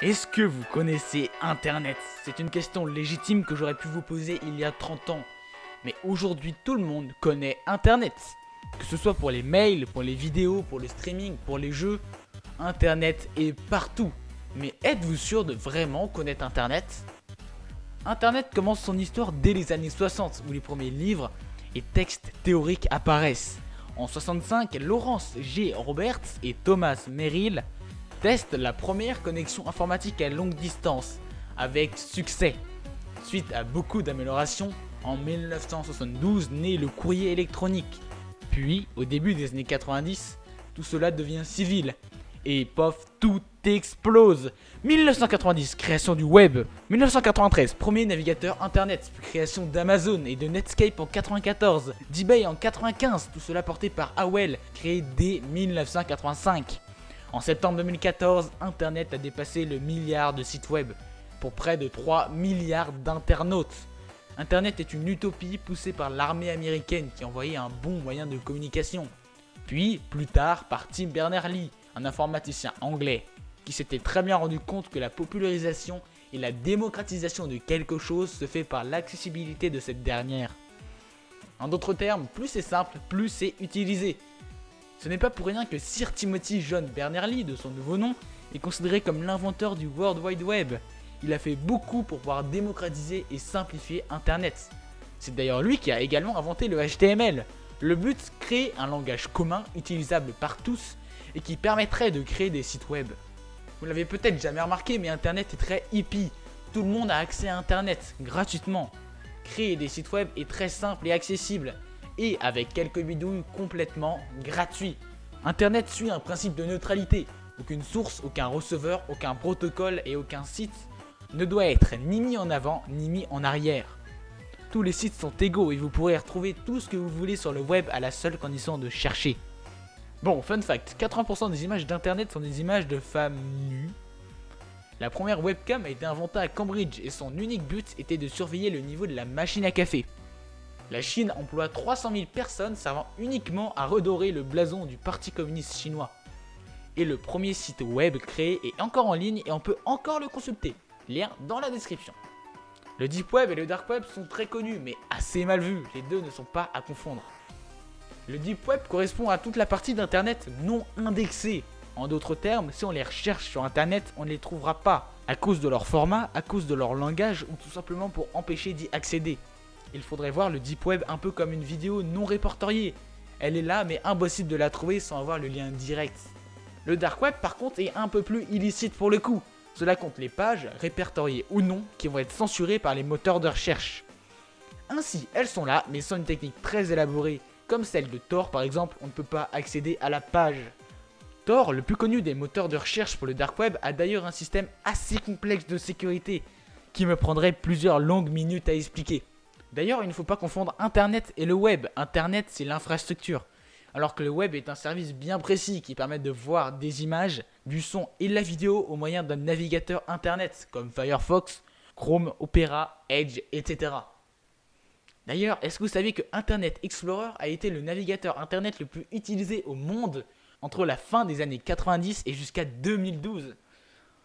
Est-ce que vous connaissez Internet? C'est une question légitime que j'aurais pu vous poser il y a 30 ans. Mais aujourd'hui, tout le monde connaît Internet. Que ce soit pour les mails, pour les vidéos, pour le streaming, pour les jeux, Internet est partout. Mais êtes-vous sûr de vraiment connaître Internet? Internet commence son histoire dès les années 60, où les premiers livres et textes théoriques apparaissent. En 65, Lawrence G. Roberts et Thomas Merrill testent la première connexion informatique à longue distance, avec succès. Suite à beaucoup d'améliorations, en 1972 naît le courrier électronique. Puis, au début des années 90, tout cela devient civil. Et pof, tout explose. 1990, création du web. 1993, premier navigateur internet. Puis création d'Amazon et de Netscape en 94. d'eBay en 95, tout cela porté par AOL, créé dès 1985. En septembre 2014, Internet a dépassé le milliard de sites web, pour près de 3 milliards d'internautes. Internet est une utopie poussée par l'armée américaine qui envoyait un bon moyen de communication. Puis, plus tard, par Tim Berners-Lee, un informaticien anglais, qui s'était très bien rendu compte que la popularisation et la démocratisation de quelque chose se fait par l'accessibilité de cette dernière. En d'autres termes, plus c'est simple, plus c'est utilisé. Ce n'est pas pour rien que Sir Timothy John Berners-Lee, de son nouveau nom, est considéré comme l'inventeur du World Wide Web. Il a fait beaucoup pour pouvoir démocratiser et simplifier Internet. C'est d'ailleurs lui qui a également inventé le HTML. Le but, créer un langage commun utilisable par tous et qui permettrait de créer des sites web. Vous l'avez peut-être jamais remarqué, mais Internet est très hippie. Tout le monde a accès à Internet, gratuitement. Créer des sites web est très simple et accessible, et avec quelques bidouilles complètement gratuits. Internet suit un principe de neutralité. Aucune source, aucun receveur, aucun protocole et aucun site ne doit être ni mis en avant ni mis en arrière. Tous les sites sont égaux et vous pourrez retrouver tout ce que vous voulez sur le web à la seule condition de chercher. Bon, fun fact, 80% des images d'internet sont des images de femmes nues. La première webcam a été inventée à Cambridge et son unique but était de surveiller le niveau de la machine à café. La Chine emploie 300 000 personnes servant uniquement à redorer le blason du Parti communiste chinois. Et le premier site web créé est encore en ligne et on peut encore le consulter. Lien dans la description. Le Deep Web et le Dark Web sont très connus mais assez mal vus, les deux ne sont pas à confondre. Le Deep Web correspond à toute la partie d'Internet non indexée. En d'autres termes, si on les recherche sur Internet, on ne les trouvera pas, à cause de leur format, à cause de leur langage ou tout simplement pour empêcher d'y accéder. Il faudrait voir le Deep Web un peu comme une vidéo non répertoriée. Elle est là mais impossible de la trouver sans avoir le lien direct. Le Dark Web par contre est un peu plus illicite pour le coup. Cela compte les pages, répertoriées ou non, qui vont être censurées par les moteurs de recherche. Ainsi, elles sont là, mais sans une technique très élaborée, comme celle de Tor par exemple, on ne peut pas accéder à la page. Tor, le plus connu des moteurs de recherche pour le Dark Web, a d'ailleurs un système assez complexe de sécurité, qui me prendrait plusieurs longues minutes à expliquer. D'ailleurs, il ne faut pas confondre Internet et le web. Internet, c'est l'infrastructure. Alors que le web est un service bien précis qui permet de voir des images, du son et de la vidéo au moyen d'un navigateur internet comme Firefox, Chrome, Opera, Edge, etc. D'ailleurs, est-ce que vous savez que Internet Explorer a été le navigateur internet le plus utilisé au monde entre la fin des années 90 et jusqu'à 2012?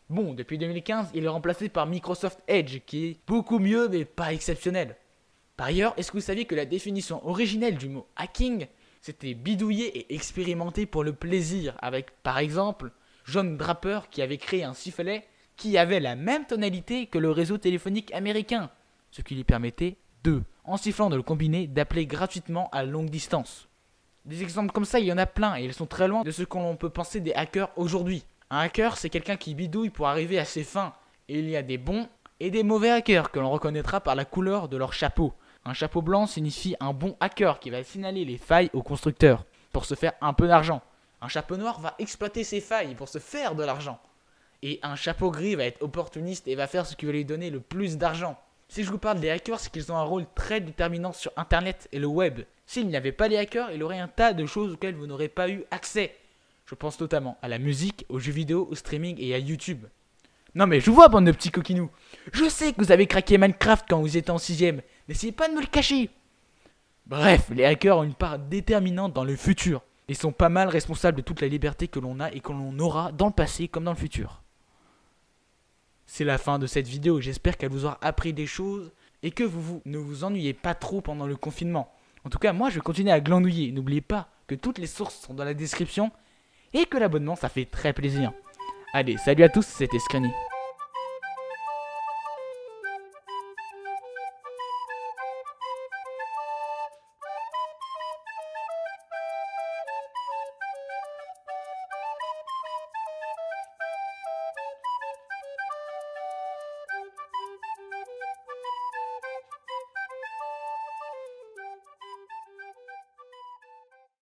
Bon, depuis 2015, il est remplacé par Microsoft Edge qui est beaucoup mieux mais pas exceptionnel. Par ailleurs, est-ce que vous saviez que la définition originelle du mot hacking, c'était bidouiller et expérimenter pour le plaisir avec, par exemple, John Draper qui avait créé un sifflet qui avait la même tonalité que le réseau téléphonique américain, ce qui lui permettait en sifflant de le combiner, d'appeler gratuitement à longue distance. Des exemples comme ça, il y en a plein et ils sont très loin de ce qu'on peut penser des hackers aujourd'hui. Un hacker, c'est quelqu'un qui bidouille pour arriver à ses fins. Et il y a des bons et des mauvais hackers que l'on reconnaîtra par la couleur de leur chapeau. Un chapeau blanc signifie un bon hacker qui va signaler les failles au constructeur pour se faire un peu d'argent. Un chapeau noir va exploiter ses failles pour se faire de l'argent. Et un chapeau gris va être opportuniste et va faire ce qui va lui donner le plus d'argent. Si je vous parle des hackers, c'est qu'ils ont un rôle très déterminant sur Internet et le web. S'il n'y avait pas les hackers, il y aurait un tas de choses auxquelles vous n'aurez pas eu accès. Je pense notamment à la musique, aux jeux vidéo, au streaming et à YouTube. Non mais je vous vois, bande de petits coquinous. Je sais que vous avez craqué Minecraft quand vous étiez en 6ème. N'essayez pas de me le cacher. Bref, les hackers ont une part déterminante dans le futur. Et sont pas mal responsables de toute la liberté que l'on a et que l'on aura dans le passé comme dans le futur. c'est la fin de cette vidéo. J'espère qu'elle vous aura appris des choses et que ne vous ennuyez pas trop pendant le confinement. En tout cas, moi, je vais continuer à glandouiller. N'oubliez pas que toutes les sources sont dans la description et que l'abonnement, ça fait très plaisir. Allez, salut à tous, c'était Screenny.